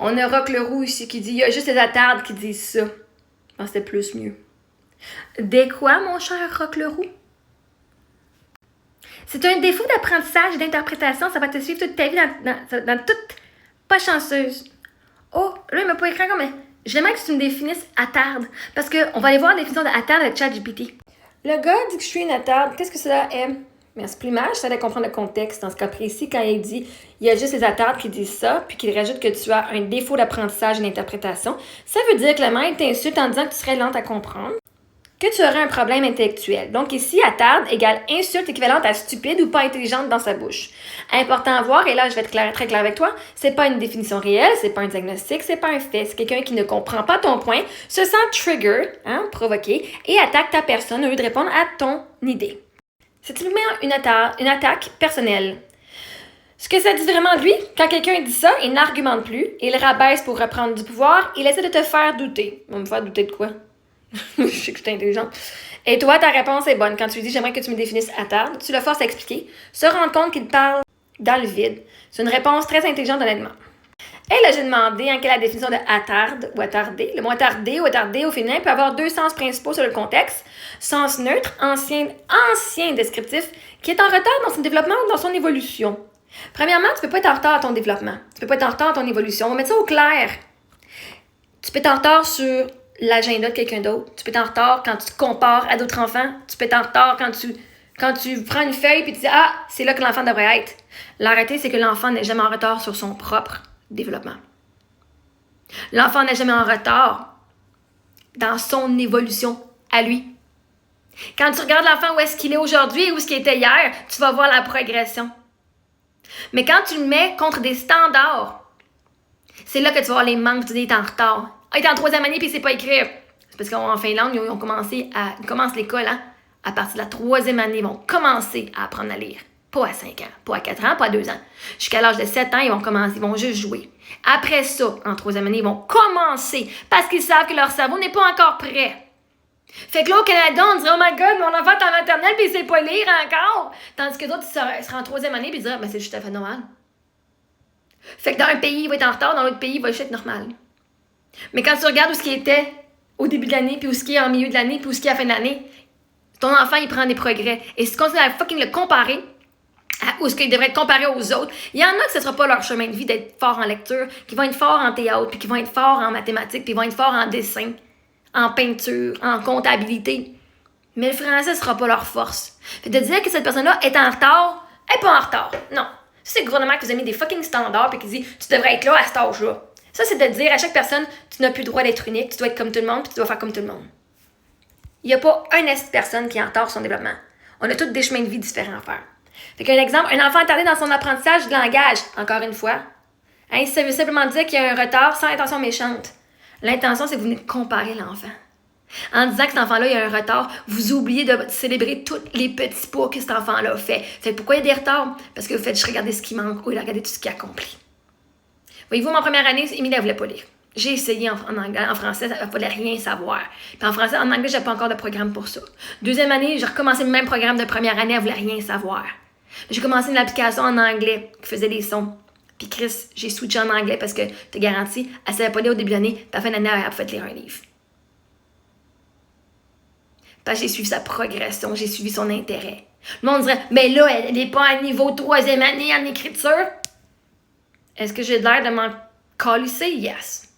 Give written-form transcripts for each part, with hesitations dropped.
On a Rock Leroux ici qui dit « Il y a juste les attardes qui disent ça. » Je pense que c'était plus mieux. Des quoi, mon cher Rock Leroux? C'est un défaut d'apprentissage et d'interprétation. Ça va te suivre toute ta vie dans toute... Pas chanceuse. Oh, là, il m'a pas écrit comme... J'aimerais que tu me définisses attarde. Parce qu'on va aller voir la définition de attarde avec ChatGPT. Le gars dit que je suis une attarde. Qu'est-ce que cela est? Mais c'est plumage, ça doit comprendre le contexte. Dans ce cas précis, quand il dit il y a juste les attardes qui disent ça, puis qu'il rajoute que tu as un défaut d'apprentissage et d'interprétation, ça veut dire que le maître t'insulte en disant que tu serais lente à comprendre, que tu aurais un problème intellectuel. Donc ici, attarde égale insulte équivalente à stupide ou pas intelligente dans sa bouche. Important à voir, et là je vais être très clair avec toi, c'est pas une définition réelle, c'est pas un diagnostic, c'est pas un fait. C'est quelqu'un qui ne comprend pas ton point, se sent trigger, provoqué, et attaque ta personne au lieu de répondre à ton idée. C'est typiquement une attaque personnelle. Ce que ça dit vraiment de lui, quand quelqu'un dit ça, il n'argumente plus, il rabaisse pour reprendre du pouvoir, il essaie de te faire douter. On va me faire douter de quoi? Je sais que je suis intelligente. Et toi, ta réponse est bonne. Quand tu lui dis « J'aimerais que tu me définisses attarde », tu le forces à expliquer, se rendre compte qu'il parle dans le vide. C'est une réponse très intelligente, honnêtement. Et là, j'ai demandé quelle est la définition de attarde ou attardé. Le mot attardé ou attardé au féminin peut avoir deux sens principaux sur le contexte. Sens neutre, ancien descriptif, qui est en retard dans son développement ou dans son évolution. Premièrement, tu peux pas être en retard à ton développement. Tu peux pas être en retard à ton évolution. On va mettre ça au clair. Tu peux être en retard sur l'agenda de quelqu'un d'autre. Tu peux être en retard quand tu te compares à d'autres enfants. Tu peux être en retard quand tu prends une feuille et tu dis « Ah, c'est là que l'enfant devrait être. » L'arrêté, c'est que l'enfant n'est jamais en retard sur son propre développement. L'enfant n'est jamais en retard dans son évolution à lui. Quand tu regardes l'enfant où est-ce qu'il est aujourd'hui et où est-ce qu'il était hier, tu vas voir la progression. Mais quand tu le mets contre des standards, c'est là que tu vas voir les manques, tu dis, il est en retard. Ah, il est en 3e année puis il ne sait pas écrire. C'est parce qu'en Finlande, ils commencent l'école, à partir de la 3e année, ils vont commencer à apprendre à lire. Pas à 5 ans, pas à 4 ans, pas à 2 ans. Jusqu'à l'âge de 7 ans, ils vont juste jouer. Après ça, en 3e année, ils vont commencer parce qu'ils savent que leur cerveau n'est pas encore prêt. Fait que là, au Canada, on dirait « Oh my God, mon enfant est en maternelle puis il sait pas lire encore! » Tandis que d'autres, ils seraient en 3e année puis ils diraient « Ben, c'est juste à fait normal. » Fait que dans un pays, il va être en retard, dans l'autre pays, il va juste être normal. Mais quand tu regardes où ce qui était au début de l'année, puis où ce qui est en milieu de l'année, puis où ce qui est à la fin de l'année, ton enfant, il prend des progrès. Et si tu continues à fucking le comparer à où ce qu'il devrait être comparé aux autres, il y en a que ce ne sera pas leur chemin de vie d'être fort en lecture, qui vont être forts en théâtre, puis qui vont être forts en mathématiques, puis qui vont être forts en dessin, en peinture, en comptabilité. Mais le français ne sera pas leur force. Fait de dire que cette personne-là est en retard, elle n'est pas en retard. Non. C'est le gouvernement qui vous a mis des fucking standards et qui dit « Tu devrais être là à cet âge-là ». Ça, c'est de dire à chaque personne « Tu n'as plus le droit d'être unique, tu dois être comme tout le monde, puis tu dois faire comme tout le monde ». Il n'y a pas une personne qui est en retard sur son développement. On a tous des chemins de vie différents à faire. Fait qu'un exemple, un enfant attardé dans son apprentissage de langage, encore une fois. Ça veut simplement dire qu'il y a un retard sans intention méchante. L'intention, c'est que vous venez de comparer l'enfant. En disant que cet enfant-là, il y a un retard, vous oubliez de célébrer tous les petits pas que cet enfant-là fait. Fait pourquoi il y a des retards? Parce que vous faites juste regarder ce qui manque ou regarder tout ce qu'il a accompli. Voyez-vous, ma première année, Émilie, elle voulait pas lire. J'ai essayé en français, elle ne voulait rien savoir. Puis en français, en anglais, j'avais pas encore de programme pour ça. 2e année, j'ai recommencé le même programme de première année, elle voulait rien savoir. J'ai commencé une application en anglais qui faisait des sons. Puis Chris, j'ai switché en anglais parce que, te garantis, elle savait pas lire au début de l'année, puis à la fin de l'année, elle pouvait lire un livre. Parce que j'ai suivi sa progression, j'ai suivi son intérêt. Le monde dirait, mais là, elle n'est pas à niveau 3e année en écriture. Est-ce que j'ai l'air de m'en calisser? Yes.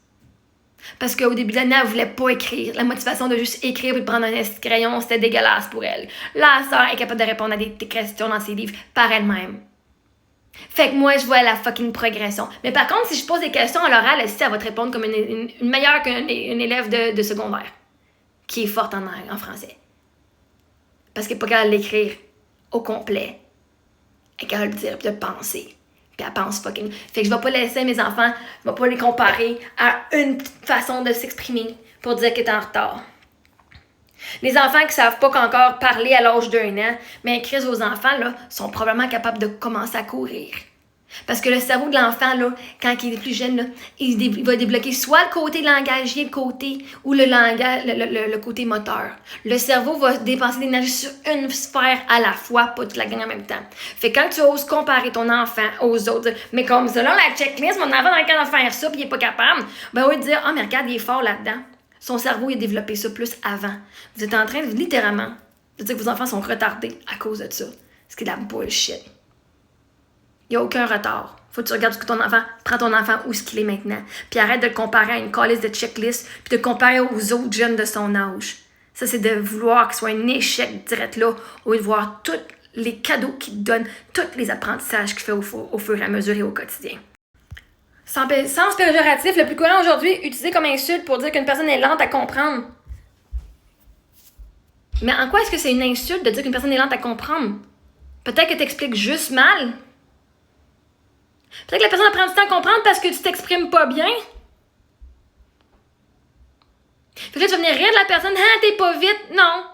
Parce qu'au début de l'année, elle voulait pas écrire. La motivation de juste écrire et de prendre un crayon, c'était dégueulasse pour elle. Là, sa sœur est capable de répondre à des questions dans ses livres par elle-même. Fait que moi, je vois la fucking progression. Mais par contre, si je pose des questions à l'oral, elle va te répondre comme une meilleure qu'une élève de secondaire qui est forte en français. Parce qu'elle n'est pas capable de l'écrire au complet. Elle est capable de dire et de penser. Puis elle pense fucking. Fait que je vais pas laisser mes enfants, je vais pas les comparer à une façon de s'exprimer pour dire qu'elle est en retard. Les enfants qui savent pas qu'encore parler à l'âge d'1 an, mais Chris, vos enfants, là, sont probablement capables de commencer à courir. Parce que le cerveau de l'enfant, là, quand il est plus jeune, là, il va débloquer soit le côté langagier, ou le côté moteur. Le cerveau va dépenser de l'énergie sur une sphère à la fois, pas toute la gang en même temps. Fait que quand tu oses comparer ton enfant aux autres, mais comme selon la checklist, mon enfant dans le cas de faire ça, puis il n'est pas capable, ben on va dire, mais regarde, il est fort là-dedans. Son cerveau, il a développé ça plus avant. Vous êtes en train, littéralement, de dire que vos enfants sont retardés à cause de ça. Ce qui est de la bullshit. Il n'y a aucun retard. Faut que tu regardes ton enfant, prends ton enfant où est-ce qu'il est maintenant. Puis arrête de le comparer à une calice de checklist, puis de le comparer aux autres jeunes de son âge. Ça, c'est de vouloir qu'il soit un échec direct là, au lieu de voir tous les cadeaux qu'il te donne, tous les apprentissages qu'il fait au fur et à mesure et au quotidien. Sens péjoratif, le plus courant aujourd'hui, utilisé comme insulte pour dire qu'une personne est lente à comprendre. Mais en quoi est-ce que c'est une insulte de dire qu'une personne est lente à comprendre? Peut-être que tu expliques juste mal. Peut-être que la personne prend du temps à comprendre parce que tu t'exprimes pas bien. Fait que là, tu vas venir rire de la personne. Ah, t'es pas vite. Non.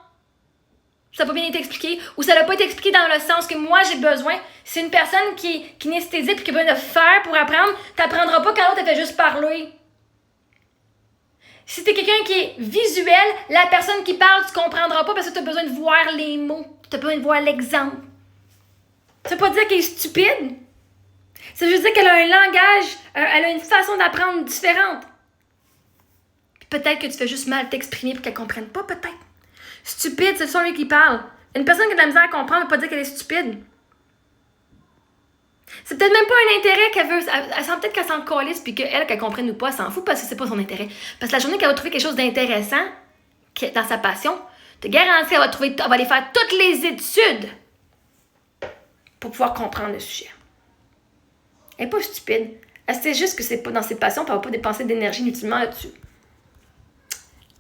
Ça n'a pas bien été expliqué. Ou ça n'a pas été expliqué dans le sens que moi, j'ai besoin. C'est une personne qui est kinesthésique et qui a besoin de faire pour apprendre. T'apprendras pas quand l'autre fait juste parler. Si t'es quelqu'un qui est visuel, la personne qui parle, tu comprendras pas parce que tu as besoin de voir les mots. Tu as besoin de voir l'exemple. Ça veut pas dire qu'elle est stupide. Ça veut juste dire qu'elle a un langage, elle a une façon d'apprendre différente. Puis peut-être que tu fais juste mal t'exprimer pour qu'elle ne comprenne pas, peut-être. Stupide, c'est celui qui parle. Une personne qui a de la misère à comprendre ne veut pas dire qu'elle est stupide. C'est peut-être même pas un intérêt qu'elle veut. Elle sent peut-être qu'elle s'en calisse puis qu'elle comprenne ou pas, elle s'en fout parce que c'est pas son intérêt. Parce que la journée qu'elle va trouver quelque chose d'intéressant dans sa passion, te garantis qu'elle va aller faire toutes les études pour pouvoir comprendre le sujet. Elle n'est pas stupide. Elle sait juste que c'est pas dans ses passions, puis elle ne va pas dépenser d'énergie inutilement là-dessus.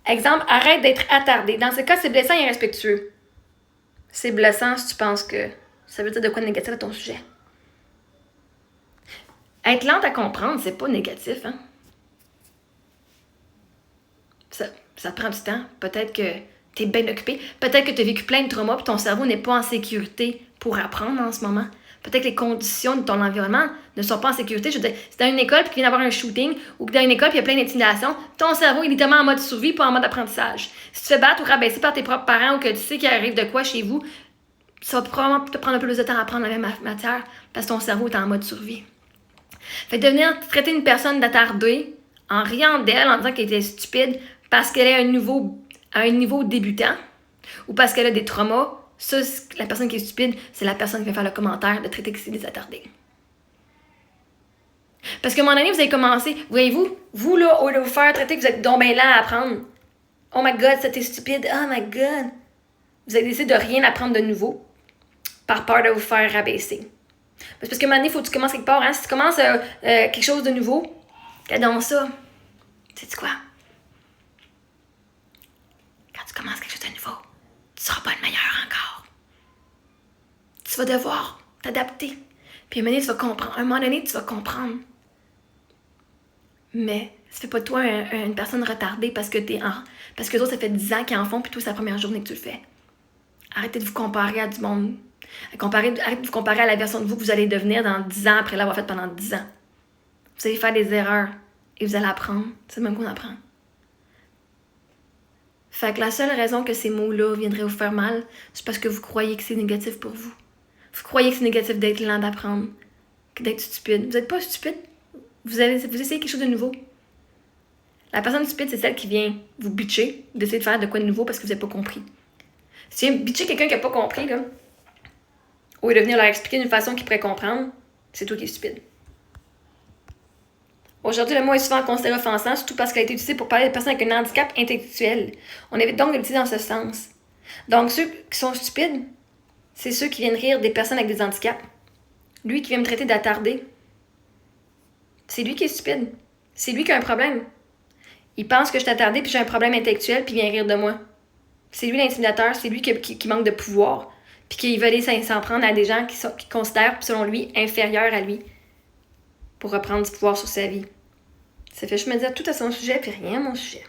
Exemple, arrête d'être attardé. Dans ce cas, c'est blessant et irrespectueux. C'est blessant si tu penses que ça veut dire de quoi de négatif à ton sujet. Être lente à comprendre, c'est pas négatif, hein? Ça prend du temps. Peut-être que tu es bien occupé. Peut-être que tu as vécu plein de traumas, puis ton cerveau n'est pas en sécurité pour apprendre en ce moment. Peut-être que les conditions de ton environnement ne sont pas en sécurité. Je veux dire, si dans une école puis qu'il vient d'avoir un shooting ou que dans une école puis il y a plein d'intimidation, ton cerveau il est tellement en mode survie pas en mode apprentissage. Si tu te fais battre ou rabaisser par tes propres parents ou que tu sais qu'il arrive de quoi chez vous, ça va probablement te prendre un peu plus de temps à apprendre la même matière parce que ton cerveau est en mode survie. Fait que de venir traiter une personne d'attardée en riant d'elle, en disant qu'elle était stupide parce qu'elle est à un niveau débutant ou parce qu'elle a des traumas, ça, la personne qui est stupide, c'est la personne qui vient faire le commentaire de traiter que c'est des attardés. Parce qu'à un moment donné, vous avez commencé, voyez-vous, vous là, au lieu de vous faire traiter que vous êtes donc bien lent à apprendre. Oh my god, c'était stupide. Oh my god. Vous avez décidé de rien apprendre de nouveau par peur de vous faire rabaisser. Parce qu'à un moment donné, il faut que tu commences quelque part. Hein? Si tu commences quelque chose de nouveau, regardons ça. Sais-tu quoi? Quand tu commences quelque chose de nouveau, tu ne seras pas le meilleur encore. Tu vas devoir t'adapter. Puis à un moment donné, tu vas comprendre. Mais ça fait pas de toi une personne retardée parce que parce que les autres, ça fait 10 ans qu'ils en font, puis toi, c'est la première journée que tu le fais. Arrêtez de vous comparer à du monde. Arrêtez de vous comparer à la version de vous que vous allez devenir dans 10 ans après l'avoir fait pendant 10 ans. Vous allez faire des erreurs et vous allez apprendre. C'est le même qu'on apprend. Fait que la seule raison que ces mots-là viendraient vous faire mal, c'est parce que vous croyez que c'est négatif pour vous. Vous croyez que c'est négatif d'être lent d'apprendre, que d'être stupide. Vous n'êtes pas stupide. Vous essayez quelque chose de nouveau. La personne stupide, c'est celle qui vient vous bitcher, d'essayer de faire de quoi de nouveau parce que vous n'avez pas compris. Si tu viens bitcher quelqu'un qui n'a pas compris, là, au lieu de venir leur expliquer d'une façon qu'ils pourraient comprendre, c'est toi qui es stupide. Aujourd'hui, le mot est souvent considéré offensant, surtout parce qu'il a été utilisé pour parler de personnes avec un handicap intellectuel. On avait donc l'utiliser dans ce sens. Donc, ceux qui sont stupides, c'est ceux qui viennent rire des personnes avec des handicaps. Lui qui vient me traiter d'attardé, c'est lui qui est stupide. C'est lui qui a un problème. Il pense que je suis attardée puis j'ai un problème intellectuel puis il vient rire de moi. C'est lui l'intimidateur, c'est lui qui manque de pouvoir puis qui veut aller s'en prendre à des gens qui considèrent, selon lui, inférieurs à lui pour reprendre du pouvoir sur sa vie. Ça fait juste me dire tout à son sujet puis rien à mon sujet.